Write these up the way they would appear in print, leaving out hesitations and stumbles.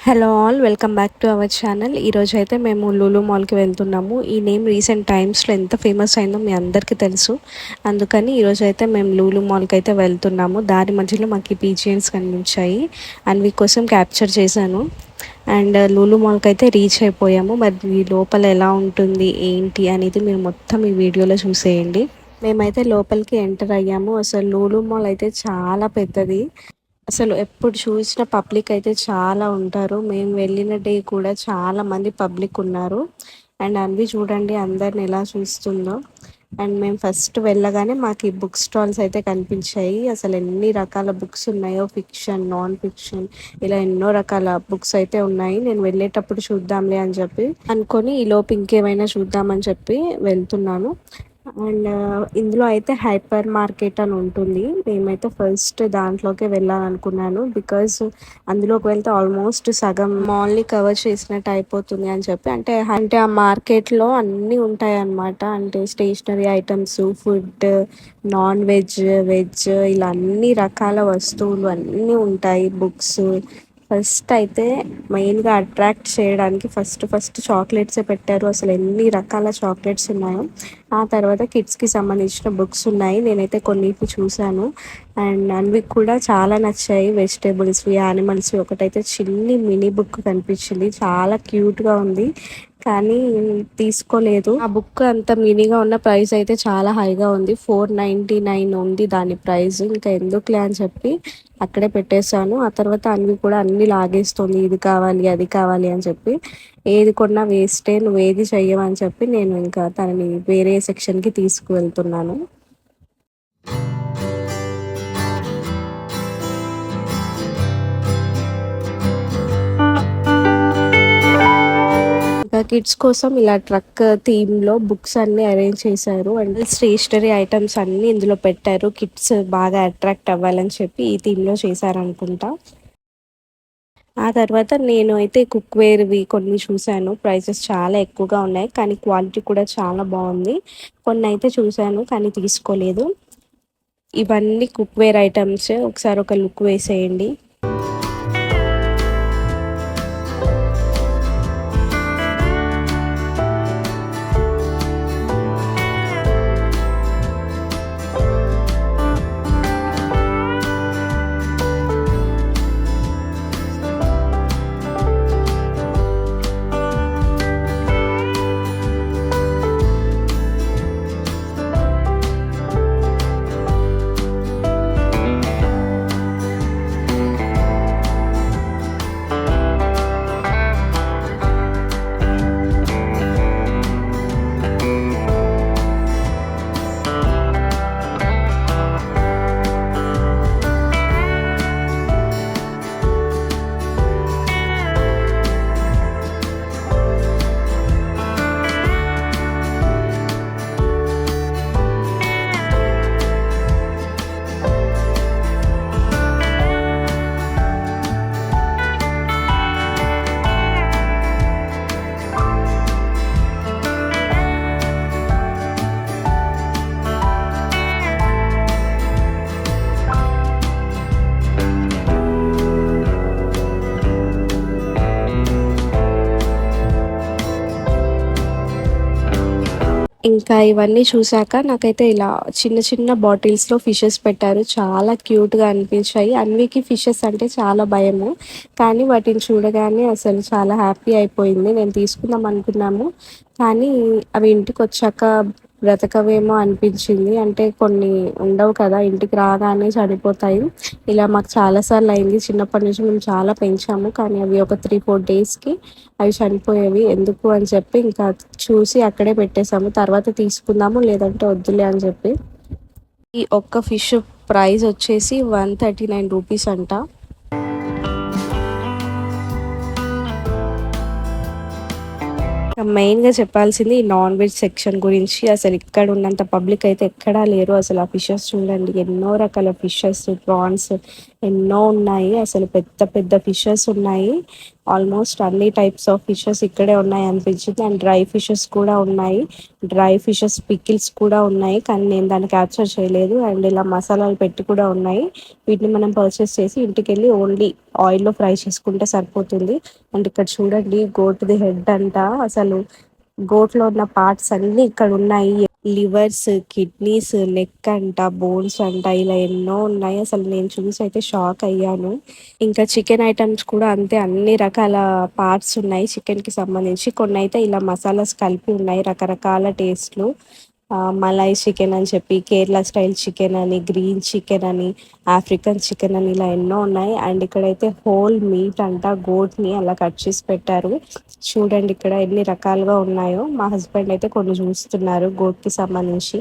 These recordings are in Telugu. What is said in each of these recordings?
Hello all, welcome back to our channel. ఈరోజు అయితే మేము లూలు మాల్కి వెళ్తున్నాము. ఈ నేమ్ రీసెంట్ టైమ్స్లో ఎంత ఫేమస్ అయిందో మీ అందరికీ తెలుసు. అందుకని ఈరోజు అయితే మేము లూలు మాల్కి అయితే వెళ్తున్నాము. దారి మధ్యలో మాకు పీజియన్స్ కనిపించాయి అండ్ కోసం క్యాప్చర్ చేశాను. అండ్ లూలు మాల్కి అయితే రీచ్ అయిపోయాము. మరి లోపల ఎలా ఉంటుంది ఏంటి అనేది మీరు మొత్తం ఈ వీడియోలో చూసేయండి. మేమైతే లోపలికి ఎంటర్ అయ్యాము. అసలు లూలు మాల్ అయితే చాలా పెద్దది. అసలు ఎప్పుడు చూసిన పబ్లిక్ అయితే చాలా ఉంటారు. మేము వెళ్ళిన డే కూడా చాలా మంది పబ్లిక్ ఉన్నారు. అండ్ అన్వి చూడండి అందరిని ఎలా చూస్తుందో. అండ్ మేము ఫస్ట్ వెళ్ళగానే మాకు ఈ బుక్ స్టాల్స్ అయితే కనిపించాయి. అసలు ఎన్ని రకాల బుక్స్ ఉన్నాయో, ఫిక్షన్, నాన్ ఫిక్షన్, ఇలా ఎన్నో రకాల బుక్స్ అయితే ఉన్నాయి. నేను వెళ్ళేటప్పుడు చూద్దాంలే అని చెప్పి అనుకొని ఈ లోపు ఇంకేమైనా చూద్దామని చెప్పి వెళ్తున్నాను. అండ్ ఇందులో అయితే హైపర్ మార్కెట్ అని ఉంటుంది. మేమైతే ఫస్ట్ దాంట్లోకే వెళ్ళాలనుకున్నాను. బికాజ్ అందులోకి వెళ్తే ఆల్మోస్ట్ సగం మాల్ని కవర్ చేసినట్టు అయిపోతుంది అని చెప్పి. అంటే ఆ మార్కెట్లో అన్నీ ఉంటాయి అన్నమాట. అంటే stationery items, food, non veg, veg, ఇలా అన్ని రకాల వస్తువులు అన్నీ ఉంటాయి. బుక్స్. ఫస్ట్ అయితే మెయిన్గా అట్రాక్ట్ చేయడానికి ఫస్ట్ చాక్లెట్సే పెట్టారు. అసలు ఎన్ని రకాల చాక్లెట్స్ ఉన్నాయో. ఆ తర్వాత కిడ్స్కి సంబంధించిన బుక్స్ ఉన్నాయి. నేనైతే కొన్నిటిని చూశాను. అండ్ అన్వికి కూడా చాలా నచ్చాయి. వెజిటేబుల్స్వి, యానిమల్స్వి. ఒకటైతే చిన్ని మినీ బుక్ కనిపించింది, చాలా క్యూట్గా ఉంది, కానీ తీసుకోలేదు. ఆ బుక్ అంత మినీగా ఉన్న ప్రైస్ అయితే చాలా హైగా ఉంది. 499 ఉంది దాని ప్రైస్. ఇంకా ఎందుకులే అని చెప్పి అక్కడే పెట్టేశాను. ఆ తర్వాత అన్వి కూడా అన్ని లాగేస్తుంది, ఇది కావాలి అది కావాలి అని చెప్పి. ఏది కొన్నా వేస్టే, నువ్వు ఏది చెయ్యవని చెప్పి నేను ఇంకా తనని వేరే సెక్షన్కి తీసుకువెళ్తున్నాను. ఇంకా కిడ్స్ కోసం ఇలా ట్రక్ థీమ్లో బుక్స్ అన్నీ అరేంజ్ చేశారు. అండ్ స్టేషనరీ ఐటమ్స్ అన్నీ ఇందులో పెట్టారు. కిడ్స్ బాగా అట్రాక్ట్ అవ్వాలని చెప్పి ఈ థీమ్లో చేశారనుకుంటా. ఆ తర్వాత నేను అయితే కుక్వేర్వి కొన్ని చూశాను. ప్రైసెస్ చాలా ఎక్కువగా ఉన్నాయి, కానీ క్వాలిటీ కూడా చాలా బాగుంది. కొన్ని అయితే చూశాను కానీ తీసుకోలేదు. ఇవన్నీ కుక్వేర్ ఐటమ్స్. ఒకసారి ఒక లుక్ వేసేయండి. ఇంకా ఇవన్నీ చూసాక నాకైతే ఇలా చిన్న చిన్న బాటిల్స్లో ఫిషెస్ పెట్టారు. చాలా క్యూట్గా అనిపించాయి. అన్వికి ఫిషెస్ అంటే చాలా భయము, కానీ వాటిని చూడగానే అసలు చాలా హ్యాపీ అయిపోయింది. నేను తీసుకుందాం అనుకున్నాము, కానీ అవి ఇంటికి వచ్చాక బ్రతకవేమో అనిపించింది. అంటే కొన్ని ఉండవు కదా, ఇంటికి రాగానే చనిపోతాయి. ఇలా మాకు చాలాసార్లు అయింది. చిన్నప్పటి నుంచి మేము చాలా పెంచాము, కానీ అవి ఒక 3-4 డేస్కి అవి చనిపోయేవి. ఎందుకు అని చెప్పి ఇంకా చూసి అక్కడే పెట్టేసాము. తర్వాత తీసుకుందాము లేదంటే వద్దులే అని చెప్పి. ఈ ఒక్క ఫిష్ ప్రైస్ వచ్చేసి 139 రూపీస్ అంట. మెయిన్గా చెప్పాల్సింది ఈ నాన్ వెజ్ సెక్షన్ గురించి. అసలు ఇక్కడ ఉన్నంత పబ్లిక్ అయితే ఎక్కడా లేరు. అసలు ఆ ఫిషెస్ చూడండి, ఎన్నో రకాల ఫిషెస్, ప్రాన్స్ ఎన్నో ఉన్నాయి. అసలు పెద్ద పెద్ద ఫిషెస్ ఉన్నాయి. ఆల్మోస్ట్ అన్ని టైప్స్ ఆఫ్ ఫిషెస్ ఇక్కడే ఉన్నాయి అనిపించింది. అండ్ డ్రై ఫిషెస్ కూడా ఉన్నాయి, డ్రై ఫిషెస్ పికిల్స్ కూడా ఉన్నాయి, కానీ నేను దాన్ని క్యాప్చర్ చేయలేదు. అండ్ ఇలా మసాలాలు పెట్టి కూడా ఉన్నాయి. వీటిని మనం పర్చేస్ చేసి ఇంటికెళ్ళి ఓన్లీ ఆయిల్లో ఫ్రై చేసుకుంటే సరిపోతుంది. అండ్ ఇక్కడ చూడండి గోట్ది హెడ్ అంట, అసలు గోట్లో ఉన్న పార్ట్స్ అన్నీ ఇక్కడ ఉన్నాయి. లివర్స్, కిడ్నీస్, నెక్ అంట, బోన్స్ అంట, ఇలా ఎన్నో ఉన్నాయి. అసలు నేను చూసి అయితే షాక్ అయ్యాను. ఇంకా చికెన్ ఐటమ్స్ కూడా అంతే, అన్ని రకాల పార్ట్స్ ఉన్నాయి చికెన్ కి సంబంధించి. కొన్ని అయితే ఇలా మసాలాస్ కలిపి ఉన్నాయి, రకరకాల టేస్ట్లు. మలై చికెన్ అని చెప్పి, కేరళ స్టైల్ చికెన్ అని, గ్రీన్ చికెన్ అని, ఆఫ్రికన్ చికెన్ అని, ఇలా ఎన్నో ఉన్నాయి. అండ్ ఇక్కడైతే హోల్ మీట్ అంట, గోట్ని అలా కట్ చేసి పెట్టారు. చూడండి ఇక్కడ ఎన్ని రకాలుగా ఉన్నాయో. మా హస్బెండ్ అయితే కొన్ని చూస్తున్నారు గోట్కి సంబంధించి.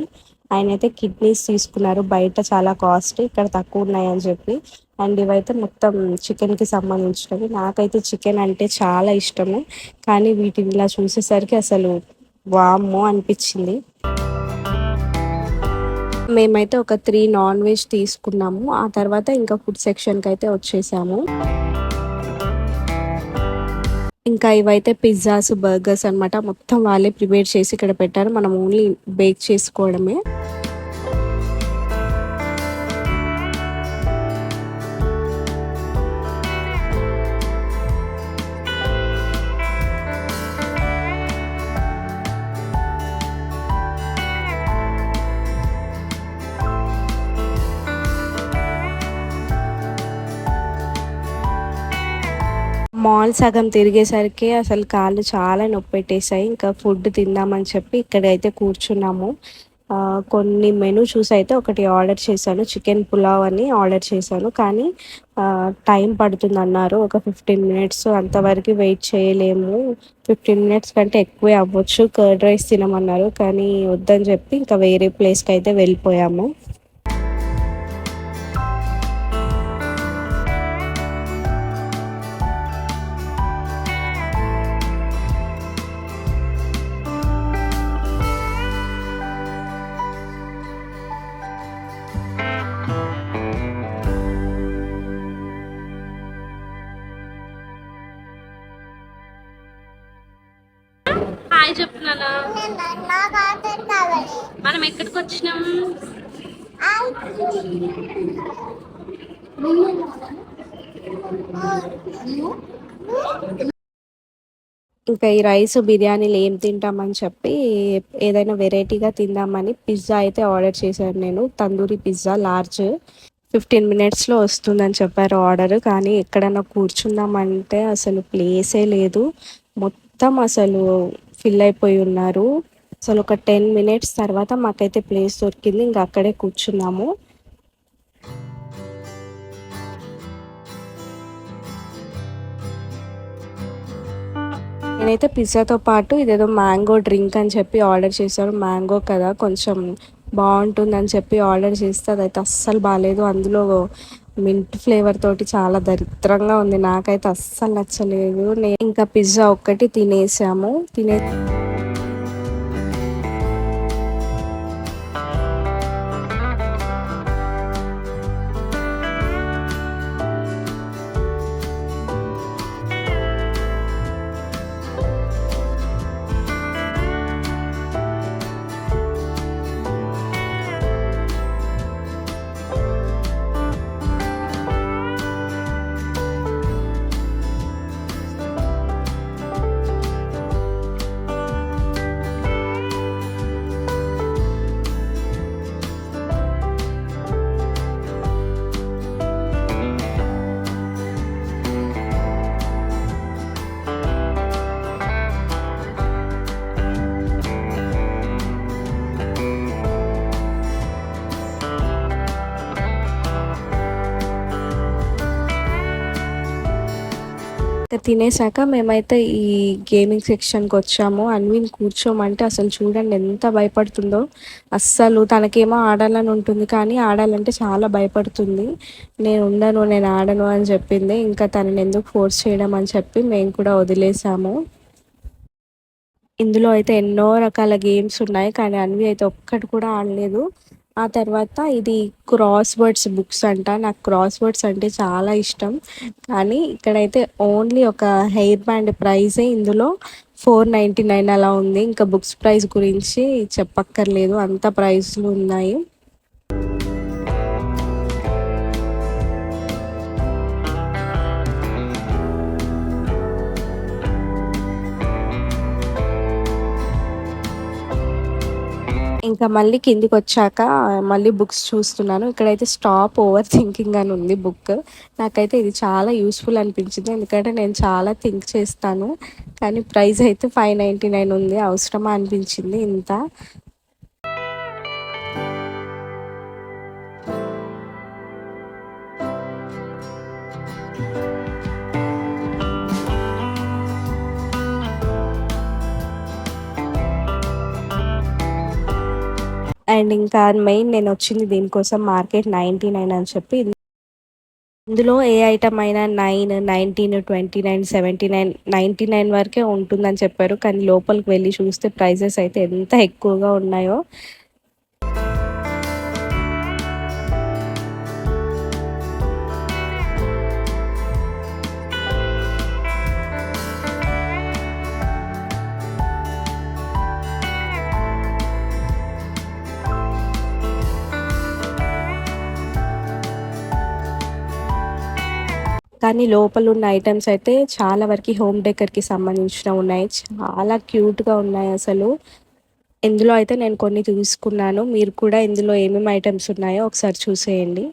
ఆయన అయితే కిడ్నీస్ తీసుకున్నారు, బయట చాలా కాస్ట్, ఇక్కడ తక్కువ ఉన్నాయి అని చెప్పి. అండ్ ఇవైతే మొత్తం చికెన్కి సంబంధించినవి. నాకైతే చికెన్ అంటే చాలా ఇష్టము, కానీ వీటిని ఇలా చూసేసరికి అసలు వామ్మో అనిపించింది. మేమైతే ఒక 3 నాన్ వెజ్ తీసుకున్నాము. ఆ తర్వాత ఇంకా ఫుడ్ సెక్షన్కి అయితే వచ్చేసాము. ఇంకా ఇవైతే పిజ్జాస్, బర్గర్స్ అనమాట. మొత్తం వాళ్ళే ప్రిపేర్ చేసి ఇక్కడ పెట్టారు, మనం ఓన్లీ బేక్ చేసుకోవడమే. మాల్ సగం తిరిగేసరికి అసలు కాళ్ళు చాలా నొప్పెట్టేసాయి. ఇంకా ఫుడ్ తిందామని చెప్పి ఇక్కడైతే కూర్చున్నాము. కొన్ని మెనూ చూసి అయితే ఒకటి ఆర్డర్ చేశాను, చికెన్ పులావ్ అని ఆర్డర్ చేశాను. కానీ టైం పడుతుంది అన్నారు, ఒక 15 మినిట్స్, అంతవరకు వెయిట్ చేయలేము, 15 మినిట్స్ కంటే ఎక్కువే అవ్వచ్చు, కర్డ్ రైస్ తినమన్నారు. కానీ వద్దని చెప్పి ఇంకా వేరే ప్లేస్కి అయితే వెళ్ళిపోయాము. హాయ్ చెప్తున్నానా, మనం ఎక్కడికి వచ్చినాం? ఇంకా ఈ రైస్ బిర్యానీలు ఏం తింటామని చెప్పి ఏదైనా వెరైటీగా తిందామని పిజ్జా అయితే ఆర్డర్ చేశాను నేను, తందూరి పిజ్జా లార్జ్. 15 మినిట్స్లో వస్తుందని చెప్పారు ఆర్డర్. కానీ ఎక్కడైనా కూర్చుందామంటే అసలు ప్లేసే లేదు, మొత్తం అసలు ఫిల్ అయిపోయి ఉన్నారు. అసలు ఒక 10 మినిట్స్ తర్వాత మాకైతే ప్లేస్ దొరికింది, ఇంకా అక్కడే కూర్చున్నాము. నేనైతే పిజ్జాతో పాటు ఇదేదో మ్యాంగో డ్రింక్ అని చెప్పి ఆర్డర్ చేశాను. మ్యాంగో కదా కొంచెం బాగుంటుందని చెప్పి ఆర్డర్ చేస్తే అదైతే అస్సలు బాగాలేదు. అందులో మింట్ ఫ్లేవర్ తోటి చాలా దరిద్రంగా ఉంది, నాకైతే అస్సలు నచ్చలేదు. నేను ఇంకా పిజ్జా ఒక్కటి తినేసాము. ఇంకా తినేసాక మేమైతే ఈ గేమింగ్ సెక్షన్కి వచ్చాము. అన్విన్ కూర్చోమంటే అసలు చూడండి ఎంత భయపడుతుందో. అస్సలు తనకేమో ఆడాలని ఉంటుంది, కానీ ఆడాలంటే చాలా భయపడుతుంది. నేను ఆడను అని చెప్పింది. ఇంకా తనని ఎందుకు ఫోర్స్ చేయడం అని చెప్పి మేము కూడా వదిలేసాము. ఇందులో అయితే ఎన్నో రకాల గేమ్స్ ఉన్నాయి, కానీ అన్వి అయితే ఒక్కటి కూడా ఆడలేదు. ఆ తర్వాత ఇది క్రాస్ వర్డ్స్ బుక్స్ అంట. నాకు క్రాస్ వర్డ్స్ అంటే చాలా ఇష్టం. కానీ ఇక్కడైతే ఓన్లీ ఒక హెయిర్ బ్యాండ్ ప్రైజే ఇందులో 499 అలా ఉంది. ఇంకా బుక్స్ ప్రైస్ గురించి చెప్పక్కర్లేదు, అంత ప్రైస్లు ఉన్నాయి. ఇంకా మళ్ళీ కిందికొచ్చాక మళ్ళీ బుక్స్ చూస్తున్నాను. ఇక్కడైతే స్టాప్ ఓవర్ థింకింగ్ అని ఉంది బుక్. నాకైతే ఇది చాలా యూస్‌ఫుల్ అనిపించింది. ఎందుకంటే నేను చాలా థింక్ చేస్తాను. కానీ ప్రైస్ అయితే 599 ఉంది. అవసరమా అనిపించింది ఇంత. అండ్ ఇంకా మెయిన్ నేనొచ్చింది దీనికోసం మార్కెట్ 99 అని చెప్పి. ఇందులో ఏ ఐటెమ్ అయినా 9, 19, 29, 79, 99 వరకే ఉంటుందని చెప్పారు. కానీ లోపలికి వెళ్లి చూస్తే ప్రైజెస్ అయితే ఎంత ఎక్కువగా ఉన్నాయో. కానీ లోపలున్న ఐటెమ్స్ అయితే చాలా వరకి హోమ్ డెకర్‌కి సంబంధించినవి ఉన్నాయి. చాలా క్యూట్‌గా ఉన్నాయి అసలు. ఇందులో అయితే నేను కొన్ని తీసుకున్నాను. మీరు కూడా ఇందులో ఏమేమి ఐటెమ్స్ ఉన్నాయో ఒకసారి చూసేయండి.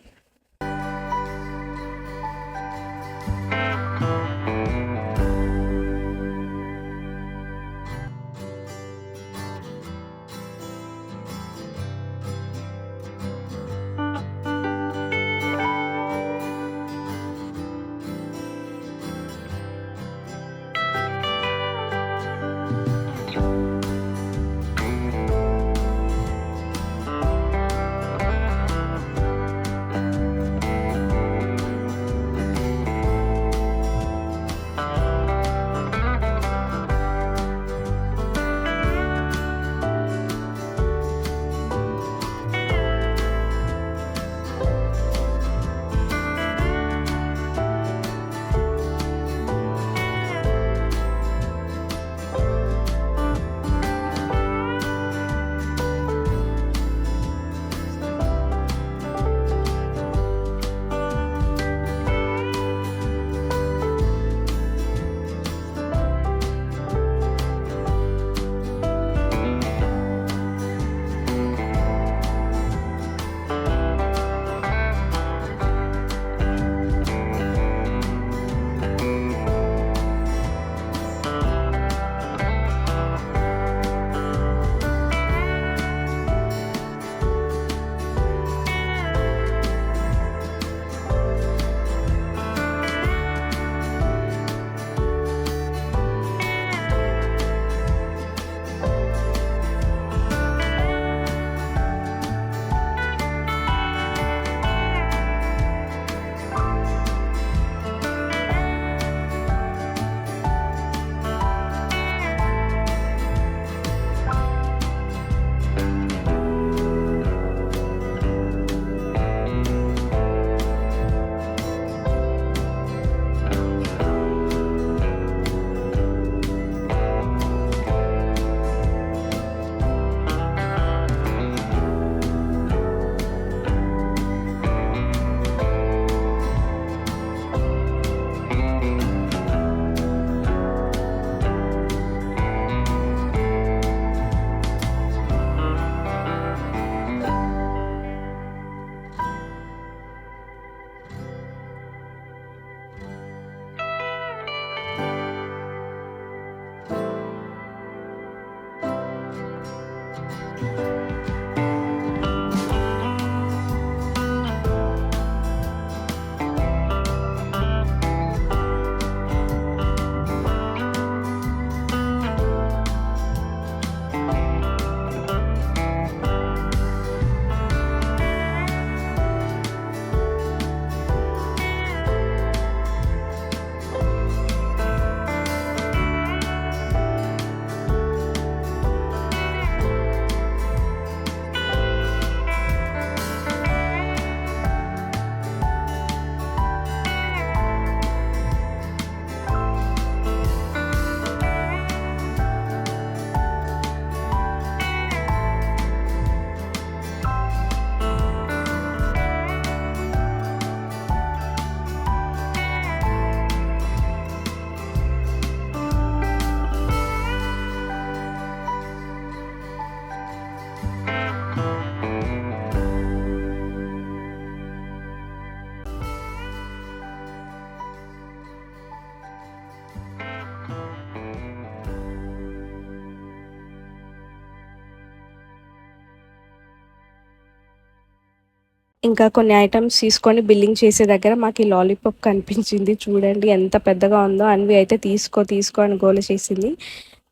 ఇంకా కొన్ని ఐటమ్స్ తీసుకొని బిల్లింగ్ చేసే దగ్గర మాకు ఈ లాలీపాప్ కనిపించింది. చూడండి ఎంత పెద్దగా ఉందో. అన్వి అయితే తీసుకో తీసుకో అని గోల చేసింది.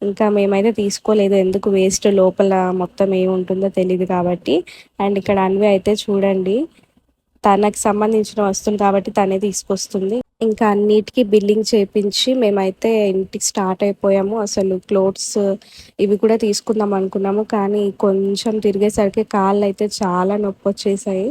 ఇంకా మేమైతే తీసుకోలేదు, ఎందుకు వేస్ట్, లోపల మొత్తం ఏముంటుందో తెలియదు కాబట్టి. అండ్ ఇక్కడ అన్వి అయితే చూడండి తనకు సంబంధించిన వస్తువులు కాబట్టి తనే తీసుకొస్తుంది. ఇంకా అన్నిటికీ బిల్లింగ్ చేపించి మేమైతే ఇంటికి స్టార్ట్ అయిపోయాము. అసలు క్లోత్స్ ఇవి కూడా తీసుకుందాం అనుకున్నాము, కానీ కొంచెం తిరిగేసరికి కాళ్ళు అయితే చాలా నొప్పి వచ్చేసాయి.